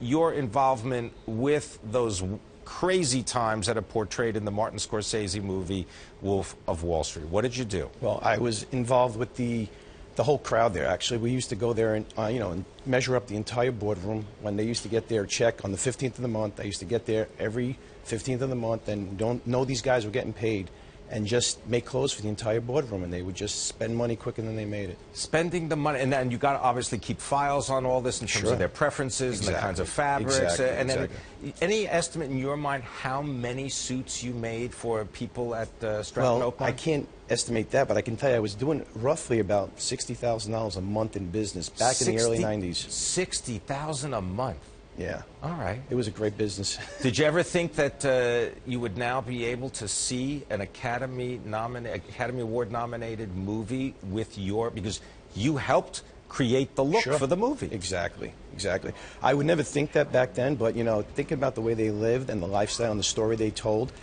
your involvement with those crazy times that are portrayed in the Martin Scorsese movie Wolf of Wall Street. What did you do? Well, I was involved with the whole crowd there. Actually, we used to go there and and measure up the entire boardroom. When they used to get their check on the 15th of the month, I used to get there every 15th of the month and don't know these guys were getting paid, and just make clothes for the entire boardroom, and they would just spend money quicker than they made it. Spending the money, and then you got to obviously keep files on all this in terms of their preferences and the kinds of fabrics. And then, any estimate in your mind how many suits you made for people at Stratton Oakmont? I can't estimate that, but I can tell you I was doing roughly about $60,000 a month in business back in the early 90s. $60,000 a month? Yeah. All right. It was a great business. Did you ever think that you would now be able to see an Academy Award nominated movie with because you helped create the look for the movie? Exactly. I would never think that back then, but thinking about the way they lived and the lifestyle and the story they told,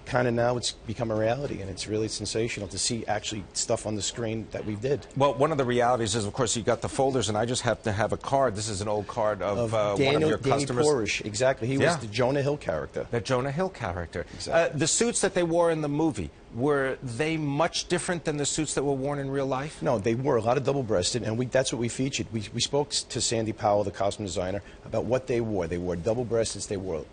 kind of now it's become a reality, and it's really sensational to see actually stuff on the screen that we did. Well, one of the realities is, of course, you got the folders, and I just have to have a card. This is an old card of one of your customers. Porish, exactly. He was the Jonah Hill character. The Jonah Hill character. Exactly. The suits that they wore in the movie, were they much different than the suits that were worn in real life? No, they wore a lot of double-breasted, and that's what we featured. We spoke to Sandy Powell, the costume designer, about what they wore. They wore double-breasteds. They wore,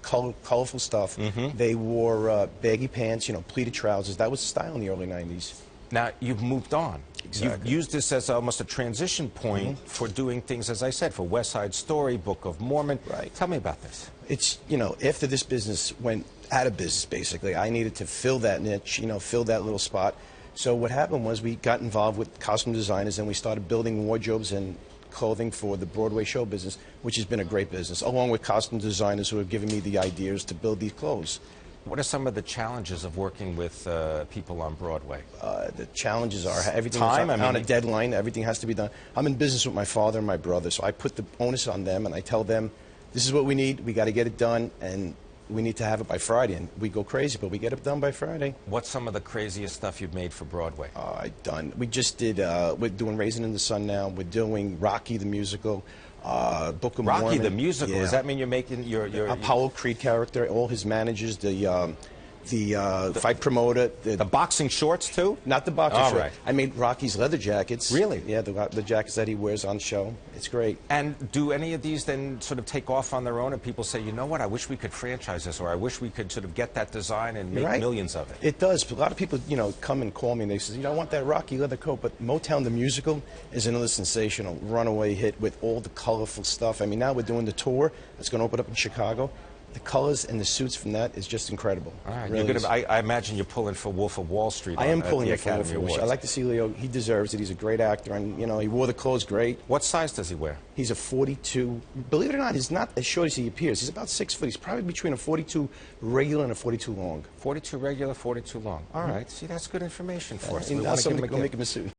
colorful stuff. They wore baggy pants, pleated trousers. That was the style in the early 90s. Now, you've moved on. Exactly. You've used this as almost a transition point for doing things, as I said, for West Side Story, Book of Mormon. Right. Tell me about this. It's, after this business went out of business, basically, I needed to fill that niche, fill that little spot. So what happened was we got involved with costume designers, and we started building wardrobes and clothing for the Broadway show business, which has been a great business, along with costume designers who have given me the ideas to build these clothes. What are some of the challenges of working with people on Broadway? The challenges are everything is on a deadline. Everything has to be done. I'm in business with my father and my brother, so I put the onus on them, and I tell them, this is what we need. We got to get it done, and we need to have it by Friday. And we go crazy, but we get it done by Friday. What's some of the craziest stuff you've made for Broadway? We just did, we're doing Raisin in the Sun now. We're doing Rocky the musical. Book of Mormon. Rocky the musical. Does that mean you're making your Apollo Creed character, all his managers, the fight promoter, the boxing shorts too? Not the boxing shorts. Right. I made Rocky's leather jackets. Really? Yeah, the jackets that he wears on show. It's great. And do any of these then sort of take off on their own, and people say, you know what, I wish we could franchise this, or I wish we could sort of get that design and make millions of it? It does. A lot of people, come and call me and they say, I want that Rocky leather coat. But Motown the musical is another sensational runaway hit with all the colorful stuff. I mean, now we're doing the tour that's going to open up in Chicago. The colors and the suits from that is just incredible. All right. Really I imagine you're pulling for Wolf of Wall Street. I am pulling for Wolf of Wall Street. I Awards. like to see Leo. He deserves it. He's a great actor, and he wore the clothes great. What size does he wear? He's a 42. Believe it or not, he's not as short as he appears. He's about 6 foot. He's probably between a 42 regular and a 42 long. 42 regular, 42 long. All right. See, that's good information for us. I'll make him a suit.